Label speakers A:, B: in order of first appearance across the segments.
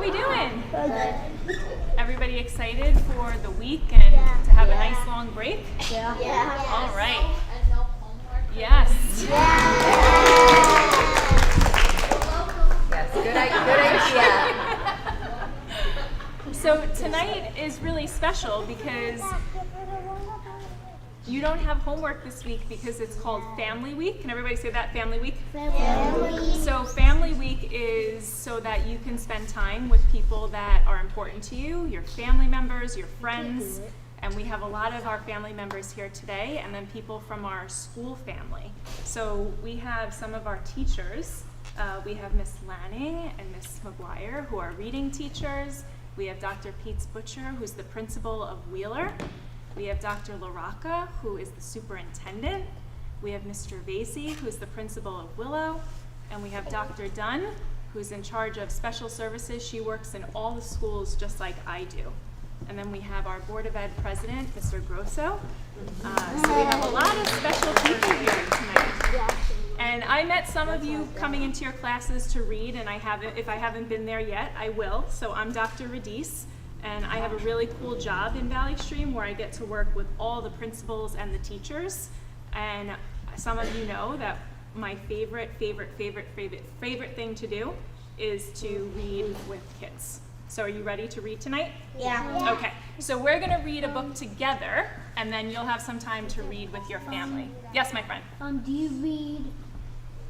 A: we doing?
B: Good.
A: Everybody excited for the week and to have a nice long break?
B: Yeah.
A: All right.
C: And no homework?
A: Yes.
B: Yes, good idea.
A: So tonight is really special because you don't have homework this week because it's called Family Week. Can everybody say that, Family Week? So Family Week is so that you can spend time with people that are important to you, your family members, your friends, and we have a lot of our family members here today, and then people from our school family. So we have some of our teachers. We have Miss Lanning and Miss McGuire, who are reading teachers. We have Dr. Pete Butcher, who's the principal of Wheeler. We have Dr. LaRocca, who is the superintendent. We have Mr. Vasey, who's the principal of Willow. And we have Dr. Dunn, who's in charge of special services. She works in all the schools just like I do. And then we have our Board of Ed president, Mr. Grosso. So we have a lot of special people here tonight. And I met some of you coming into your classes to read, and if I haven't been there yet, I will. So I'm Dr. Radice. And I have a really cool job in Valley Stream where I get to work with all the principals and the teachers. And some of you know that my favorite thing to do is to read with kids. So are you ready to read tonight?
B: Yeah.
A: Okay, so we're gonna read a book together and then you'll have some time to read with your family. Yes, my friend?
D: Do you read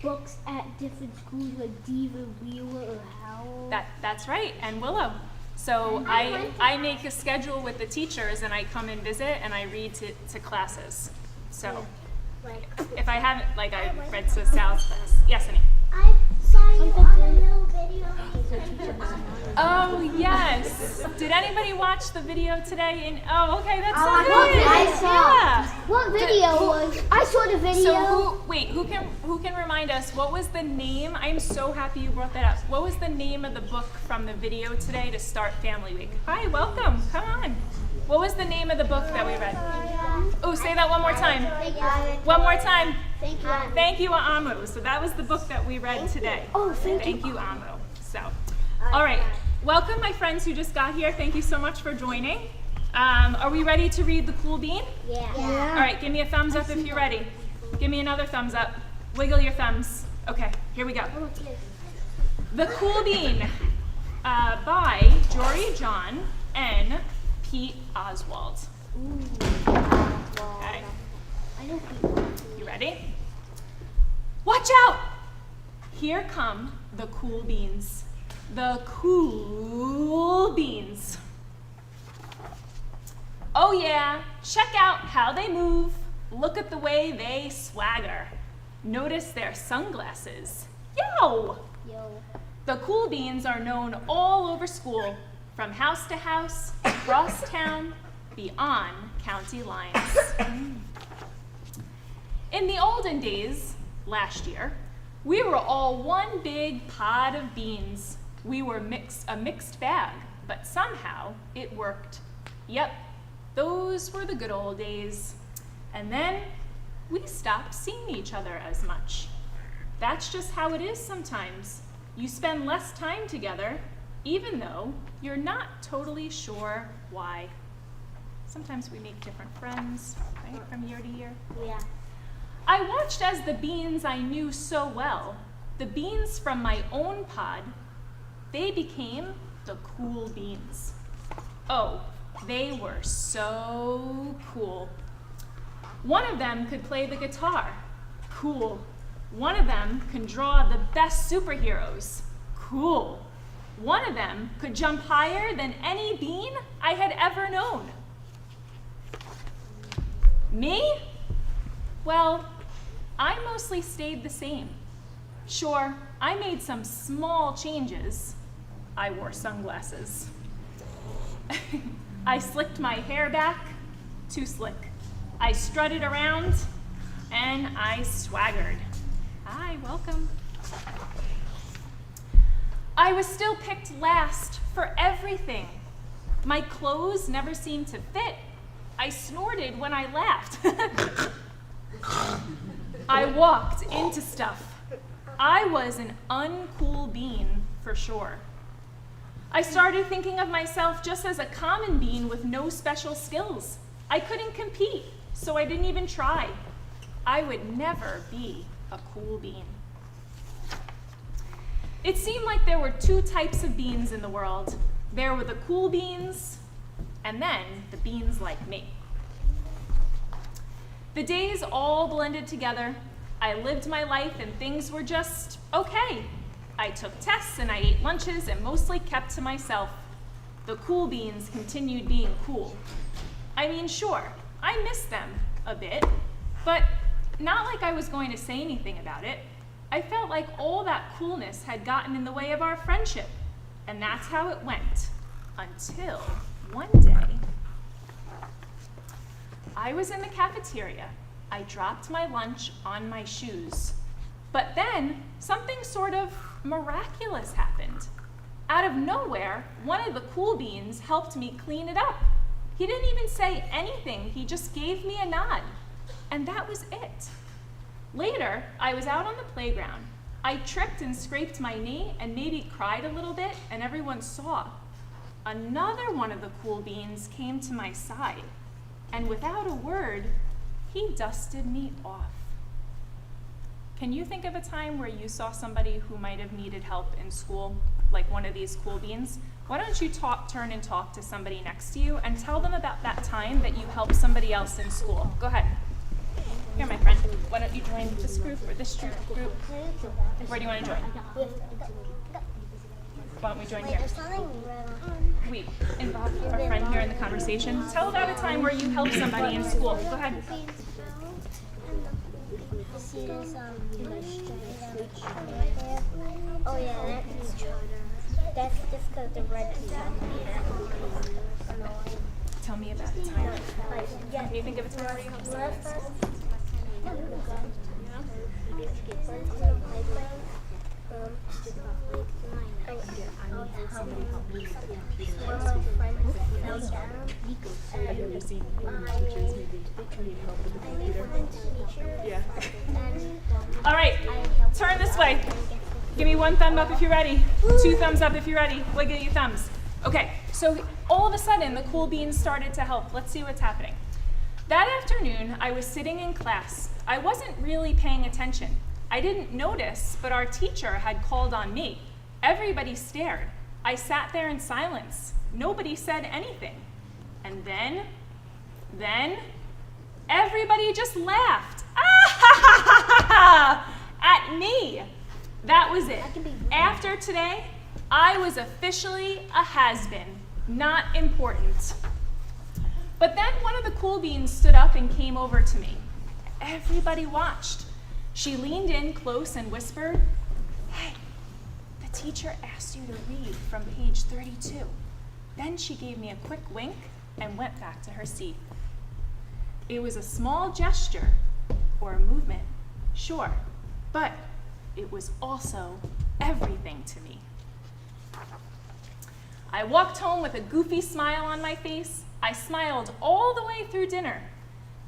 D: books at different schools like Diva, Wheeler, or Howell?
A: That's right, and Willow. So I make a schedule with the teachers and I come and visit and I read to classes. So if I haven't, like I read to Sal's class. Yes, honey?
E: I saw you on a little video.
A: Oh, yes. Did anybody watch the video today? Oh, okay, that's so good.
D: I saw.
A: Yeah.
D: What video was? I saw the video.
A: So who can remind us, what was the name? I'm so happy you brought that up. What was the name of the book from the video today to start Family Week? Hi, welcome, come on. What was the name of the book that we read? Oh, say that one more time. One more time. Thank you, Amu. So that was the book that we read today.
D: Oh,
A: Thank you, Amu. So, all right. Welcome, my friends who just got here. Thank you so much for joining. Are we ready to read The Cool Bean?
D: Yeah.
A: All right, give me a thumbs up if you're ready. Give me another thumbs up. Wiggle your thumbs. Okay, here we go. The Cool Bean by Jory John and Pete Oswald. Okay. You ready? Watch out! Here come the cool beans. The cool beans. Oh yeah, check out how they move. Look at the way they swagger. Notice their sunglasses. Yo! The cool beans are known all over school, from house to house, across town, beyond county lines. In the olden days, last year, we were all one big pod of beans. We were a mixed bag, but somehow it worked. Yep, those were the good old days. And then we stopped seeing each other as much. That's just how it is sometimes. You spend less time together, even though you're not totally sure why. Sometimes we make different friends, right, from year to year.
D: Yeah.
A: I watched as the beans I knew so well, the beans from my own pod, they became the cool beans. Oh, they were so cool. One of them could play the guitar. Cool. One of them can draw the best superheroes. Cool. One of them could jump higher than any bean I had ever known. Me? Well, I mostly stayed the same. Sure, I made some small changes. I wore sunglasses. I slicked my hair back, too slick. I strutted around, and I swaggered. Hi, welcome. I was still picked last for everything. My clothes never seemed to fit. I snorted when I laughed. I walked into stuff. I was an uncool bean for sure. I started thinking of myself just as a common bean with no special skills. I couldn't compete, so I didn't even try. I would never be a cool bean. It seemed like there were two types of beans in the world. There were the cool beans, and then the beans like me. The days all blended together. I lived my life and things were just okay. I took tests and I ate lunches and mostly kept to myself. The cool beans continued being cool. I mean, sure, I missed them a bit, but not like I was going to say anything about it. I felt like all that coolness had gotten in the way of our friendship, and that's how it went, until one day, I was in the cafeteria. I dropped my lunch on my shoes, but then something sort of miraculous happened. Out of nowhere, one of the cool beans helped me clean it up. He didn't even say anything, he just gave me a nod, and that was it. Later, I was out on the playground. I tripped and scraped my knee and maybe cried a little bit, and everyone saw. Another one of the cool beans came to my side, and without a word, he dusted me off. Can you think of a time where you saw somebody who might have needed help in school, like one of these cool beans? Why don't you turn and talk to somebody next to you and tell them about that time that you helped somebody else in school. Go ahead. Here, my friend, why don't you join this group or this group? Where do you want to join? Why don't we join here? We involve our friend here in the conversation. Tell about a time where you helped somebody in school. Go ahead.
E: Oh yeah, that's just because the red is
A: Tell me about a time. Can you think of a time where you helped somebody in school?
C: Have you ever seen teachers maybe need help with the computer? Yeah.
A: All right, turn this way. Give me one thumb up if you're ready. Two thumbs up if you're ready. Wiggle your thumbs. Okay, so all of a sudden the cool beans started to help. Let's see what's happening. That afternoon, I was sitting in class. I wasn't really paying attention. I didn't notice, but our teacher had called on me. Everybody stared. I sat there in silence. Nobody said anything. And then, everybody just laughed. At me. That was it. After today, I was officially a has-been, not important. But then one of the cool beans stood up and came over to me. Everybody watched. She leaned in close and whispered, "Hey, the teacher asked you to read from page 32. Then she gave me a quick wink and went back to her seat. It was a small gesture or a movement, sure, but it was also everything to me. I walked home with a goofy smile on my face. I smiled all the way through dinner.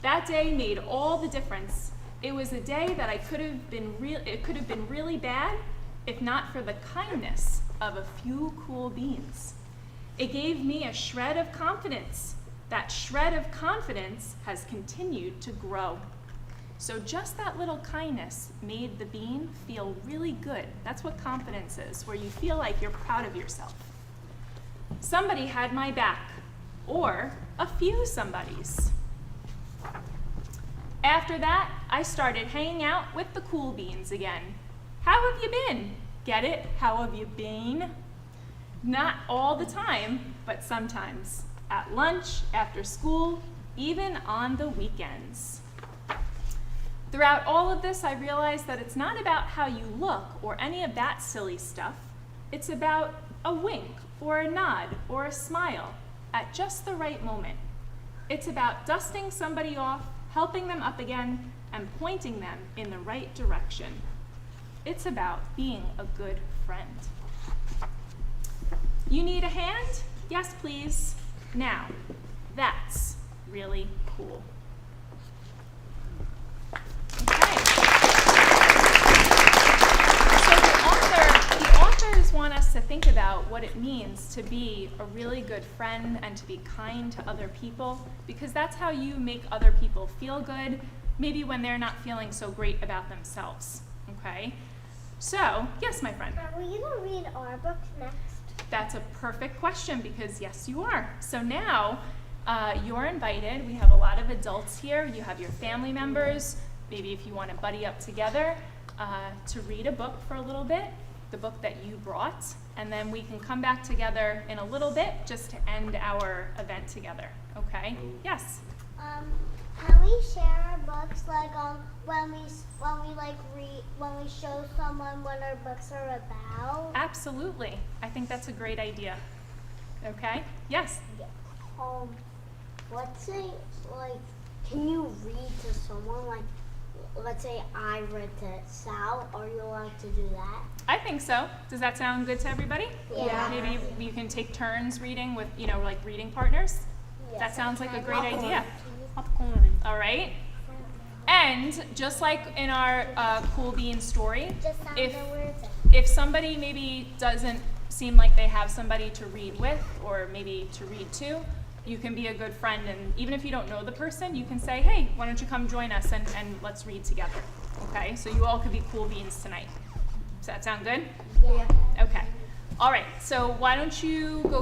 A: That day made all the difference. It was a day that it could have been really bad if not for the kindness of a few cool beans. It gave me a shred of confidence. That shred of confidence has continued to grow. So just that little kindness made the bean feel really good. That's what confidence is, where you feel like you're proud of yourself. Somebody had my back, or a few somebodies. After that, I started hanging out with the cool beans again. How have you been? Get it? How have you been? Not all the time, but sometimes. At lunch, after school, even on the weekends. Throughout all of this, I realized that it's not about how you look or any of that silly stuff. It's about a wink or a nod or a smile at just the right moment. It's about dusting somebody off, helping them up again, and pointing them in the right direction. It's about being a good friend. You need a hand? Yes, please. Now, that's really cool. Okay. So the authors want us to think about what it means to be a really good friend and to be kind to other people, because that's how you make other people feel good, maybe when they're not feeling so great about themselves, okay? So, yes, my friend.
E: Are we going to read our book next?
A: That's a perfect question, because yes, you are. So now, you're invited. We have a lot of adults here. You have your family members, maybe if you want to buddy up together, to read a book for a little bit, the book that you brought, and then we can come back together in a little bit just to end our event together, okay? Yes?
E: Can we share our books like when we show someone what our books are about?
A: Absolutely. I think that's a great idea. Okay? Yes?
E: Let's say can you read to someone let's say I read to Sal, are you allowed to do that?
A: I think so. Does that sound good to everybody?
E: Yeah.
A: Maybe you can take turns reading with, like reading partners? That sounds like a great idea.
C: Popcorn.
A: All right? And just like in our Cool Bean story,
E: Just sound
A: if
E: the words out.
A: if somebody maybe doesn't seem like they have somebody to read with or maybe to read to, you can be a good friend, and even if you don't know the person, you can say, hey, why don't you come join us and let's read together, okay? So you all could be cool beans tonight. Does that sound good?
E: Yeah.
A: Okay. All right, so why don't you go